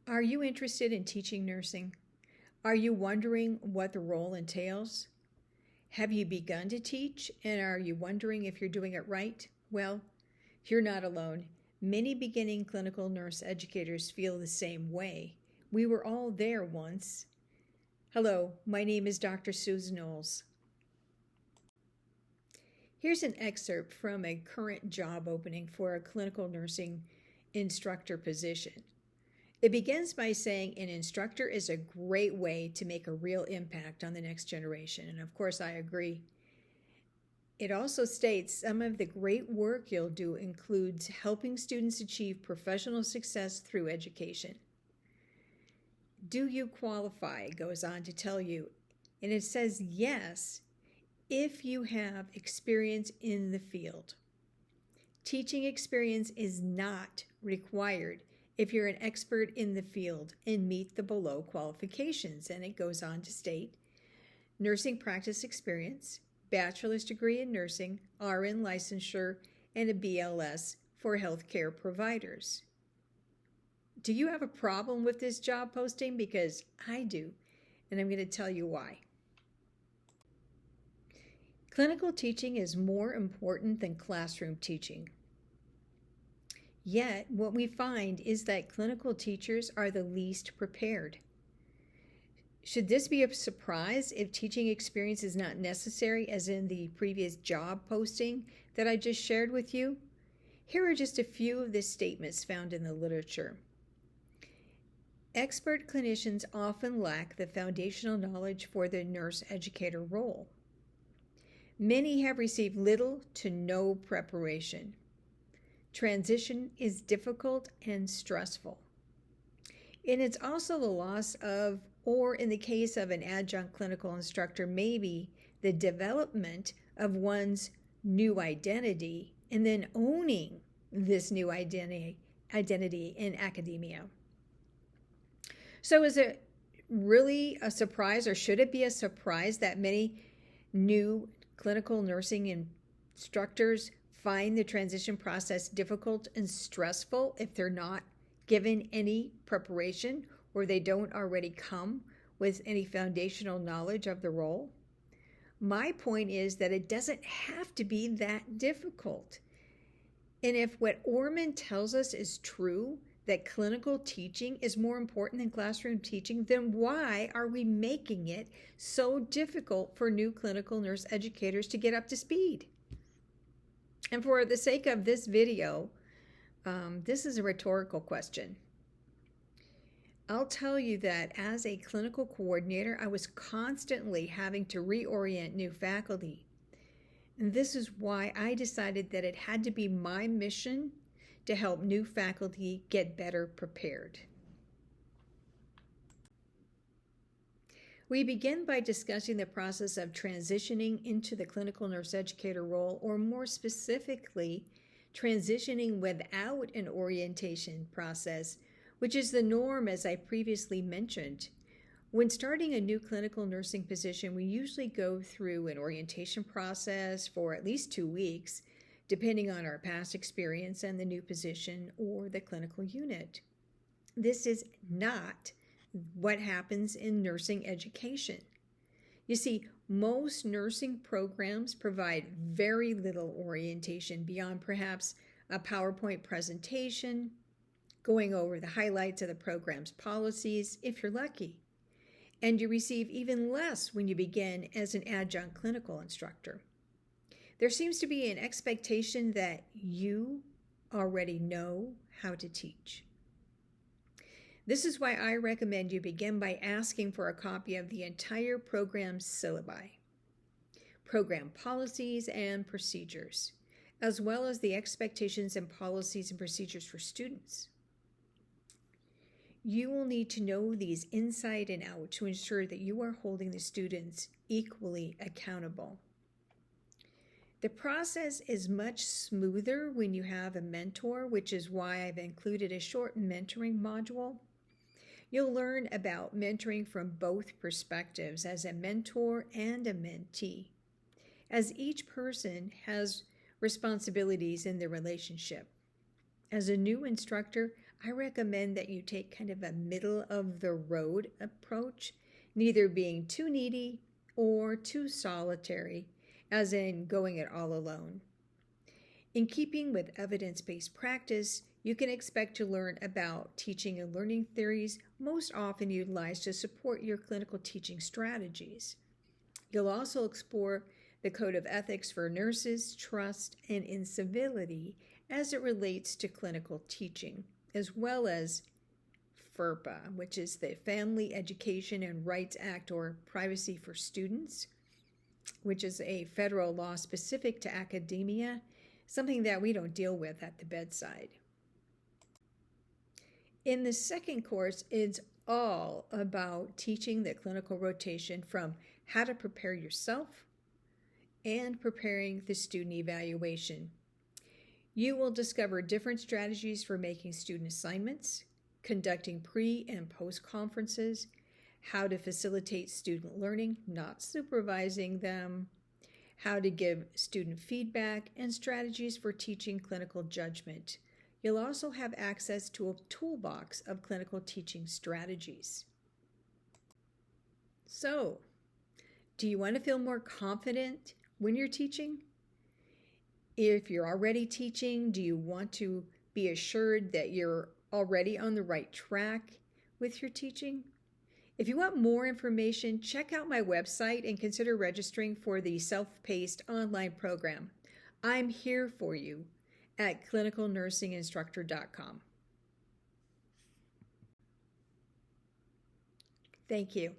Are you interested in teaching nursing? Are you wondering what the role entails? Have you begun to teach, and are you wondering if you're doing it right? Well, you're not alone. Many beginning clinical nurse educators feel the same way. We were all there once. Hello, my name is Dr. Susan Knowles. Here's an excerpt from a current job opening for a clinical nursing instructor position. It begins by saying an instructor is a great way to make a real impact on the next generation, and of course I agree. It also states some of the great work you'll do includes helping students achieve professional success through education. Do you qualify? It goes on to tell you, and it says yes if you have experience in the field. Teaching experience is not required if you're an expert in the field and meet the below qualifications. And it goes on to state, nursing practice experience, bachelor's degree in nursing, RN licensure, and a BLS for healthcare providers. Do you have a problem with this job posting? Because I do, and I'm going to tell you why. Clinical teaching is more important than classroom teaching. Yet, what we find is that clinical teachers are the least prepared. Should this be a surprise if teaching experience is not necessary, as in the previous job posting that I just shared with you? Here are just a few of the statements found in the literature. Expert clinicians often lack the foundational knowledge for the nurse educator role. Many have received little to no preparation. Transition is difficult and stressful. And it's also the loss of, or in the case of an adjunct clinical instructor, maybe the development of one's new identity and then owning this new identity in academia. So is it really a surprise, or should it be a surprise, that many new clinical nursing instructors find the transition process difficult and stressful if they're not given any preparation or they don't already come with any foundational knowledge of the role? My point is that it doesn't have to be that difficult. And if what Oermann tells us is true, that clinical teaching is more important than classroom teaching, then why are we making it so difficult for new clinical nurse educators to get up to speed? And for the sake of this video, this is a rhetorical question. I'll tell you that as a clinical coordinator, I was constantly having to reorient new faculty. And this is why I decided that it had to be my mission to help new faculty get better prepared. We begin by discussing the process of transitioning into the clinical nurse educator role, or more specifically, transitioning without an orientation process, which is the norm, as I previously mentioned. When starting a new clinical nursing position, we usually go through an orientation process for at least 2 weeks, depending on our past experience and the new position or the clinical unit. This is not what happens in nursing education. You see, most nursing programs provide very little orientation beyond perhaps a PowerPoint presentation, going over the highlights of the program's policies, if you're lucky. And you receive even less when you begin as an adjunct clinical instructor. There seems to be an expectation that you already know how to teach. This is why I recommend you begin by asking for a copy of the entire program's syllabi, program policies and procedures, as well as the expectations and policies and procedures for students. You will need to know these inside and out to ensure that you are holding the students equally accountable. The process is much smoother when you have a mentor, which is why I've included a short mentoring module. You'll learn about mentoring from both perspectives, as a mentor and a mentee, as each person has responsibilities in the relationship. As a new instructor, I recommend that you take kind of a middle of the road approach, neither being too needy or too solitary, as in going it all alone. In keeping with evidence-based practice, you can expect to learn about teaching and learning theories most often utilized to support your clinical teaching strategies. You'll also explore the code of ethics for nurses, trust, and incivility as it relates to clinical teaching, as well as FERPA, which is the Family Education and Rights Act, or Privacy for Students, which is a federal law specific to academia, something that we don't deal with at the bedside. In the second course, it's all about teaching the clinical rotation from how to prepare yourself and preparing the student evaluation. You will discover different strategies for making student assignments, conducting pre- and post-conferences, how to facilitate student learning, not supervising them, how to give student feedback, and strategies for teaching clinical judgment. You'll also have access to a toolbox of clinical teaching strategies. So, do you want to feel more confident when you're teaching? If you're already teaching, do you want to be assured that you're already on the right track with your teaching? If you want more information, check out my website and consider registering for the self-paced online program. I'm here for you at clinicalnursinginstructor.com. Thank you.